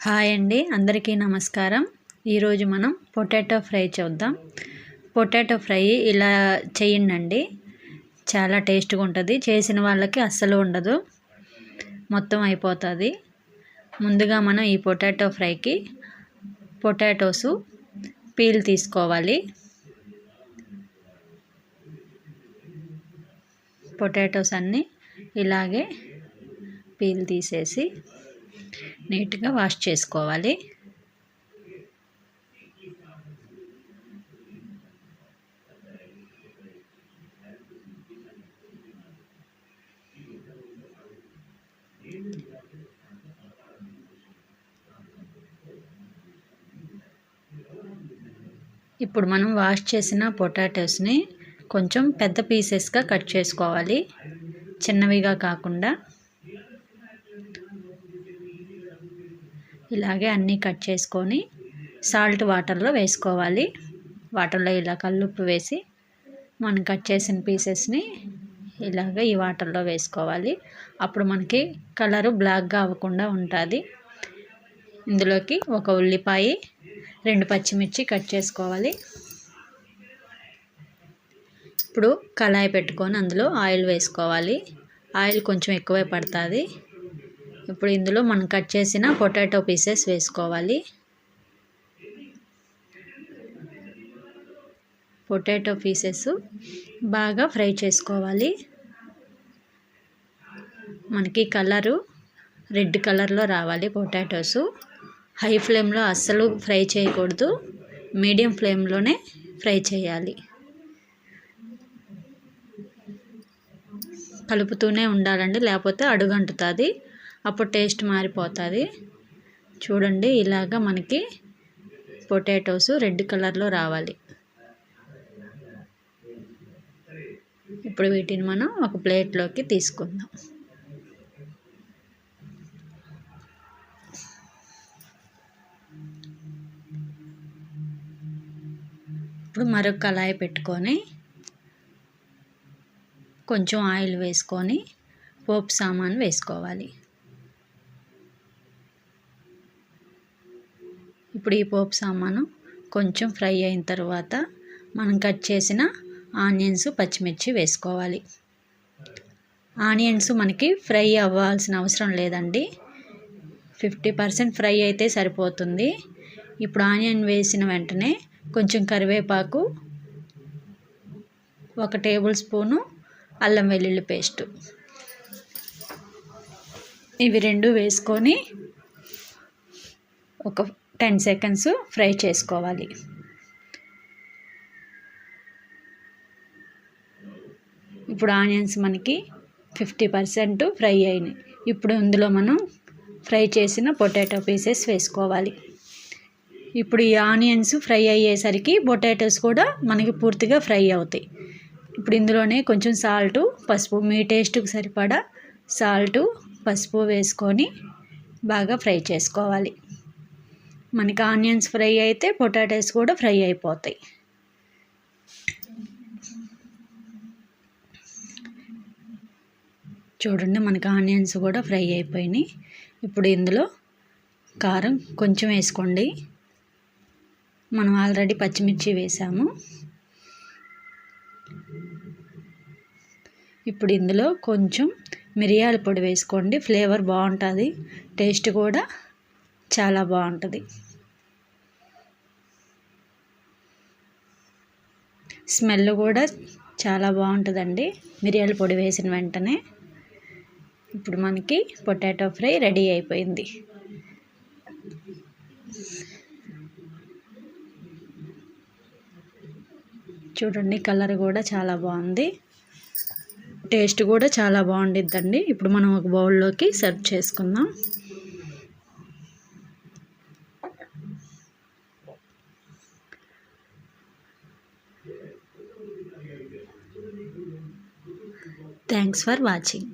Hi అండి, అందరికీ నమస్కారం. ఈరోజు మనం పొటాటో ఫ్రై చూద్దాం. పొటాటో ఫ్రై ఇలా చేయండి, చాలా టేస్ట్గా ఉంటుంది. చేసిన వాళ్ళకి అస్సలు ఉండదు, మొత్తం అయిపోతుంది. ముందుగా మనం ఈ పొటాటో ఫ్రైకి పొటాటోస్ పీల్ తీసుకోవాలి. పొటాటోస్ అన్నీ ఇలాగే పీల్ తీసేసి నీట్గా వాష్ చేసుకోవాలి. ఇప్పుడు మనం వాష్ చేసిన పొటాటోస్ని కొంచెం పెద్ద పీసెస్గా కట్ చేసుకోవాలి, చిన్నవిగా కాకుండా. ఇలాగే అన్నీ కట్ చేసుకొని సాల్ట్ వాటర్లో వేసుకోవాలి. వాటర్లో ఇలా కల్లుప్పు వేసి మనం కట్ చేసిన పీసెస్ని ఇలాగ ఈ వాటర్లో వేసుకోవాలి. అప్పుడు మనకి కలరు బ్లాక్గా అవ్వకుండా ఉంటుంది. ఇందులోకి ఒక ఉల్లిపాయ, 2 పచ్చిమిర్చి కట్ చేసుకోవాలి. ఇప్పుడు కళాయి పెట్టుకొని అందులో ఆయిల్ వేసుకోవాలి. ఆయిల్ కొంచెం ఎక్కువే పడుతుంది. ఇప్పుడు ఇందులో మనం కట్ చేసిన పొటాటో పీసెస్ వేసుకోవాలి. పొటాటో పీసెస్ బాగా ఫ్రై చేసుకోవాలి. మనకి కలరు రెడ్ కలర్లో రావాలి పొటాటోస్. హై ఫ్లేమ్లో అస్సలు ఫ్రై చేయకూడదు, మీడియం ఫ్లేమ్లోనే ఫ్రై చేయాలి. కలుపుతూనే ఉండాలండి, లేకపోతే అడుగంటుతుంది, అప్పుడు టేస్ట్ మారిపోతుంది. చూడండి, ఇలాగా మనకి పొటాటోస్ రెడ్ కలర్లో రావాలి. ఇప్పుడు వీటిని మనం ఒక ప్లేట్లోకి తీసుకుందాం. ఇప్పుడు మరొక కళాయి పెట్టుకొని కొంచెం ఆయిల్ వేసుకొని పోపు సామాను వేసుకోవాలి. ఇప్పుడు ఈ పోపు సామాను కొంచెం ఫ్రై అయిన తర్వాత మనం కట్ చేసిన ఆనియన్స్, పచ్చిమిర్చి వేసుకోవాలి. ఆనియన్స్ మనకి ఫ్రై అవ్వాల్సిన అవసరం లేదండి, 50% ఫ్రై అయితే సరిపోతుంది. ఇప్పుడు ఆనియన్ వేసిన వెంటనే కొంచెం కరివేపాకు, 1 టేబుల్ స్పూను అల్లం వెల్లుల్లి పేస్టు, ఇవి 2 వేసుకొని ఒక 10 సెకండ్స్ ఫ్రై చేసుకోవాలి. ఇప్పుడు ఆనియన్స్ మనకి 50% ఫ్రై అయినాయి. ఇప్పుడు ఇందులో మనం ఫ్రై చేసిన పొటాటో పీసెస్ వేసుకోవాలి. ఇప్పుడు ఈ ఆనియన్స్ ఫ్రై అయ్యేసరికి పొటాటోస్ కూడా మనకి పూర్తిగా ఫ్రై అవుతాయి. ఇప్పుడు ఇందులోనే కొంచెం సాల్టు, పసుపు, మీ టేస్ట్కి సరిపడా సాల్టు, పసుపు వేసుకొని బాగా ఫ్రై చేసుకోవాలి. మనకి ఆనియన్స్ ఫ్రై అయితే పొటాటోస్ కూడా ఫ్రై అయిపోతాయి. చూడండి, మనకి ఆనియన్స్ కూడా ఫ్రై అయిపోయినాయి. ఇప్పుడు ఇందులో కారం కొంచెం వేసుకోండి, మనం ఆల్రెడీ పచ్చిమిర్చి వేసాము. ఇప్పుడు ఇందులో కొంచెం మిరియాల పొడి వేసుకోండి, ఫ్లేవర్ బాగుంటుంది, టేస్ట్ కూడా చాలా బాగుంటుంది, స్మెల్ కూడా చాలా బాగుంటుందండి మిరియాల పొడి వేసిన వెంటనే. ఇప్పుడు మనకి పొటాటో ఫ్రై రెడీ అయిపోయింది. చూడండి, కలర్ కూడా చాలా బాగుంది, టేస్ట్ కూడా చాలా బాగుండిద్దండి. ఇప్పుడు మనం ఒక బౌల్లోకి సర్వ్ చేసుకుందాం. Thanks for watching.